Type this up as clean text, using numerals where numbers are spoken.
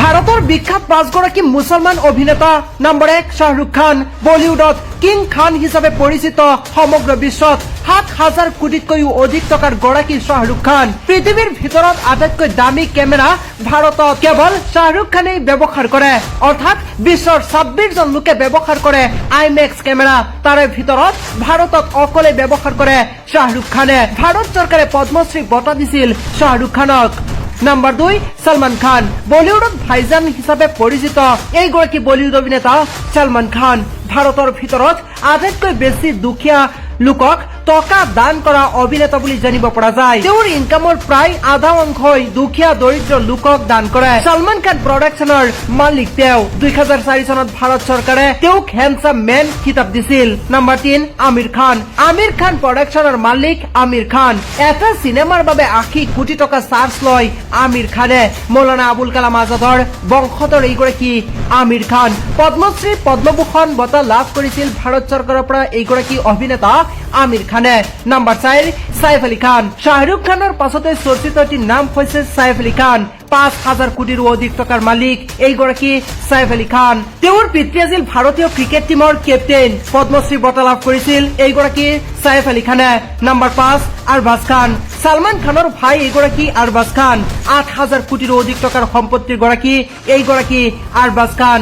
ভাৰতৰ বিখ্যাত 5গৰাকী মুছলমান অভিনেতা নম্বৰ 1 শাহৰুখ খান বলিউডত কিং খান হিচাপে পৰিচিত সমগ্ৰ বিশ্বত 7,000 কোটিতকৈও অধিক টকাৰ গৰাকী শাহৰুখ খান পৃথিৱীৰ ভিতৰত আটাইতকৈ দামী কেমেৰা ভাৰতত কেৱল শাহৰুখ খানেই ব্যৱহাৰ কৰে অৰ্থাৎ বিশ্বৰ 26 জন লোকে ব্যৱহাৰ কৰে আইমেক্স কেমেৰা তাৰে ভিতৰত ভাৰতত অকলে ব্যৱহাৰ কৰে শাহৰুখ খানে ভাৰত চৰকাৰে পদ্মশ্ৰী বঁটা দিছিল শাহৰুখ খানক নম্বৰ 2 সলমান খান বলিউডত ভাইজান হিচাপে পৰিচিত এইগৰাকী বলিউড অভিনেতা সলমান খান ভাৰতৰ ভিতৰত আটাইতকৈ বেছি দুখীয়া লোকক টকা দান কৰা অভিনেতা বুলি জানিব পৰা যায় তেওঁৰ ইনকামৰ প্ৰায় আধা অংশই দুখীয়া দৰিদ্ৰ লোকক দান কৰে সলমান খান প্ৰডাকশ্যনৰ মালিক তেওঁ 2004 চনত ভাৰত চৰকাৰে তেওঁক হেণ্ডসাম মেন খিতাপ দিছিল নম্বৰ 3 আমিৰ খান প্ৰডাকশ্যনৰ মালিক আমিৰ খান এটা চিনেমাৰ বাবে 80 কোটি টকা চাৰ্জ লয় আমিৰ খানে মৌলানা আবুল কালাম আজাদৰ বংশধৰ এইগৰাকী আমিৰ খান পদ্মশ্ৰী পদ্মভূষণ বঁটা লাভ কৰিছিল ভাৰত চৰকাৰৰ পৰা এইগৰাকী অভিনেতা আমিৰ খানে নম্বৰ 4 সাইফ আলী খান শাহৰুখ খানৰ পাছতে চৰ্চিত এটি নাম হৈছে সাইফ আলী খান 5,000 কোটিৰো অধিক টকাৰ মালিক এইগৰাকী সাইফ আলী খান তেওঁৰ পিতৃ আছিল ভাৰতীয় ক্ৰিকেট টিমৰ কেপ্টেইন পদ্মশ্ৰী বঁটা লাভ কৰিছিল এইগৰাকী সাইফ আলী খানে নম্বৰ 5 আৰবাজ খান সলমান খানৰ ভাই এইগৰাকী আৰবাজ খান 8,000 কোটিৰো অধিক টকাৰ সম্পত্তিৰ গৰাকী এইগৰাকী আৰবাজ খান